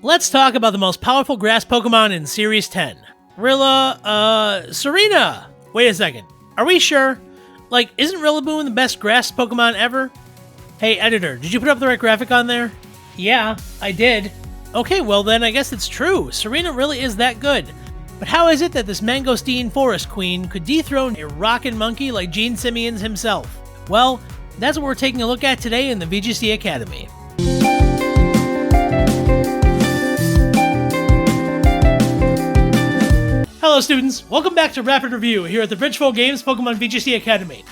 Let's talk about the most powerful grass Pokemon in Series 10. Serena! Wait a second. Are we sure? Like, isn't Rillaboom the best grass Pokemon ever? Hey, editor, did you put up the right graphic on there? Yeah, I did. Okay, well then I guess it's true. Serena really is that good. But how is it that this Mangosteen Forest Queen could dethrone a rockin' monkey like Gene Simeons himself? Well, that's what we're taking a look at today in the VGC Academy. Hello students, welcome back to Rapid Review here at the BridgeFour Games Pokemon VGC Academy.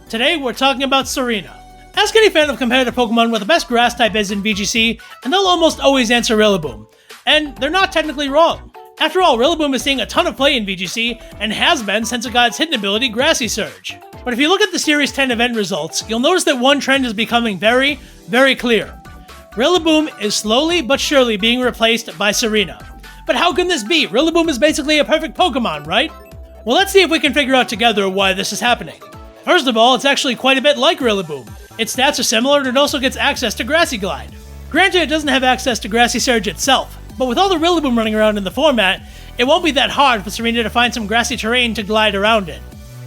Today we're talking about Serena. Ask any fan of competitive Pokemon what the best grass type is in VGC, and they'll almost always answer Rillaboom. And they're not technically wrong. After all, Rillaboom is seeing a ton of play in VGC, and has been since it got its hidden ability, Grassy Surge. But if you look at the Series 10 event results, you'll notice that one trend is becoming very, very clear. Rillaboom is slowly but surely being replaced by Serena. But how can this be? Rillaboom is basically a perfect Pokemon, right? Well, let's see if we can figure out together why this is happening. First of all, it's actually quite a bit like Rillaboom. Its stats are similar, and it also gets access to Grassy Glide. Granted, it doesn't have access to Grassy Surge itself, but with all the Rillaboom running around in the format, it won't be that hard for Serena to find some grassy terrain to glide around in.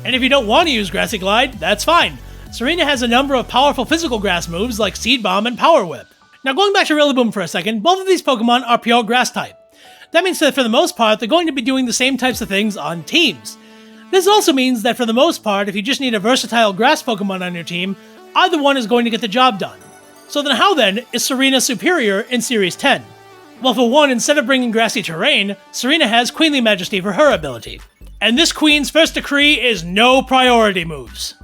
And if you don't want to use Grassy Glide, that's fine. Serena has a number of powerful physical grass moves like Seed Bomb and Power Whip. Now going back to Rillaboom for a second, both of these Pokemon are pure grass type. That means that for the most part, they're going to be doing the same types of things on teams. This also means that for the most part, if you just need a versatile grass Pokemon on your team, either one is going to get the job done. So then how then is Serena superior in Series 10? Well, for one, instead of bringing grassy terrain, Serena has Queenly Majesty for her ability. And this Queen's first decree is no priority moves.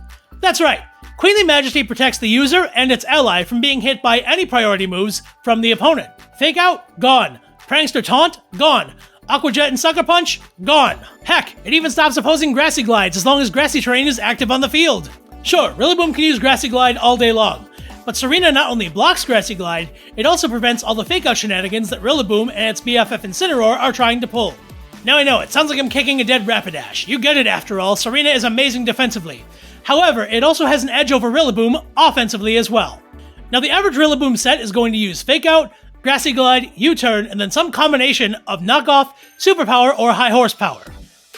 That's right, Queenly Majesty protects the user and its ally from being hit by any priority moves from the opponent. Fake Out? Gone. Prankster Taunt? Gone. Aqua Jet and Sucker Punch? Gone. Heck, it even stops opposing Grassy Glides as long as grassy terrain is active on the field. Sure, Rillaboom can use Grassy Glide all day long, but Serena not only blocks Grassy Glide, it also prevents all the Fake Out shenanigans that Rillaboom and its BFF Incineroar are trying to pull. Now I know, it sounds like I'm kicking a dead Rapidash. You get it after all, Serena is amazing defensively. However, it also has an edge over Rillaboom offensively as well. Now the average Rillaboom set is going to use Fake Out, Grassy Glide, U-Turn, and then some combination of Knockoff, Superpower, or High Horsepower.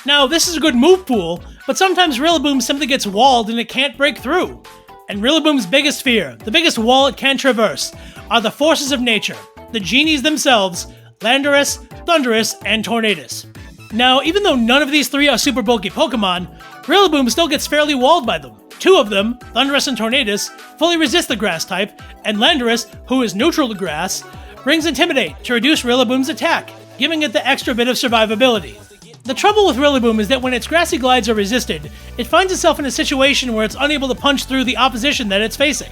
Now, this is a good move pool, but sometimes Rillaboom simply gets walled and it can't break through. And Rillaboom's biggest fear, the biggest wall it can traverse, are the forces of nature, the genies themselves, Landorus, Thundurus, and Tornadus. Now, even though none of these three are super bulky Pokemon, Rillaboom still gets fairly walled by them. Two of them, Thundurus and Tornadus, fully resist the grass type, and Landorus, who is neutral to grass, brings Intimidate to reduce Rillaboom's attack, giving it the extra bit of survivability. The trouble with Rillaboom is that when its Grassy Glides are resisted, it finds itself in a situation where it's unable to punch through the opposition that it's facing.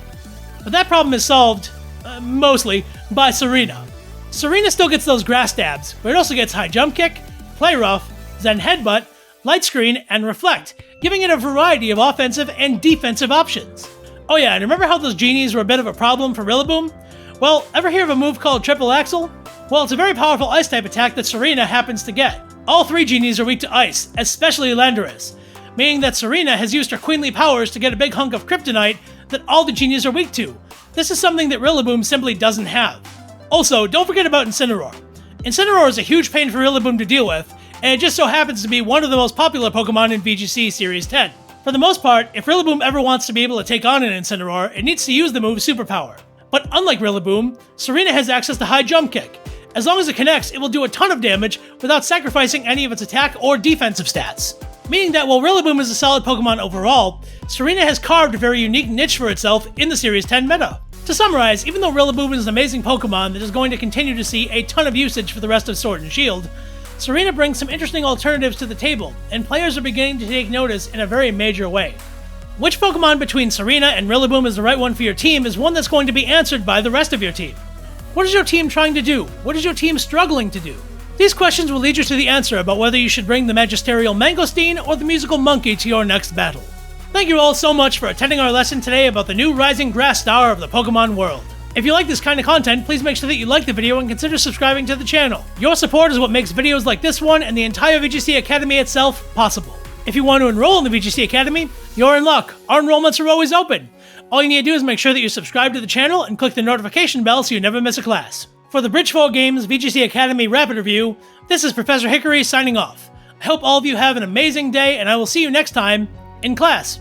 But that problem is solved, mostly, by Serena. Serena still gets those grass stabs, but it also gets High Jump Kick, Play Rough, Zen Headbutt, Light Screen, and Reflect, giving it a variety of offensive and defensive options. Oh yeah, and remember how those genies were a bit of a problem for Rillaboom? Well, ever hear of a move called Triple Axle? Well, it's a very powerful Ice-type attack that Serena happens to get. All three genies are weak to Ice, especially Landorus, meaning that Serena has used her queenly powers to get a big hunk of Kryptonite that all the genies are weak to. This is something that Rillaboom simply doesn't have. Also, don't forget about Incineroar. Incineroar is a huge pain for Rillaboom to deal with, and it just so happens to be one of the most popular Pokemon in VGC Series 10. For the most part, if Rillaboom ever wants to be able to take on an Incineroar, it needs to use the move Superpower. But unlike Rillaboom, Serena has access to High Jump Kick. As long as it connects, it will do a ton of damage without sacrificing any of its attack or defensive stats. Meaning that while Rillaboom is a solid Pokemon overall, Serena has carved a very unique niche for itself in the Series 10 meta. To summarize, even though Rillaboom is an amazing Pokemon that is going to continue to see a ton of usage for the rest of Sword and Shield, Serena brings some interesting alternatives to the table, and players are beginning to take notice in a very major way. Which Pokemon between Serena and Rillaboom is the right one for your team is one that's going to be answered by the rest of your team. What is your team trying to do? What is your team struggling to do? These questions will lead you to the answer about whether you should bring the magisterial Mangosteen or the musical monkey to your next battle. Thank you all so much for attending our lesson today about the new rising grass star of the Pokemon world. If you like this kind of content, please make sure that you like the video and consider subscribing to the channel. Your support is what makes videos like this one and the entire VGC Academy itself possible. If you want to enroll in the VGC Academy, you're in luck. Our enrollments are always open. All you need to do is make sure that you subscribe to the channel and click the notification bell so you never miss a class. For the BridgeFour Games VGC Academy Rapid Review, this is Professor Hickory signing off. I hope all of you have an amazing day, and I will see you next time in class.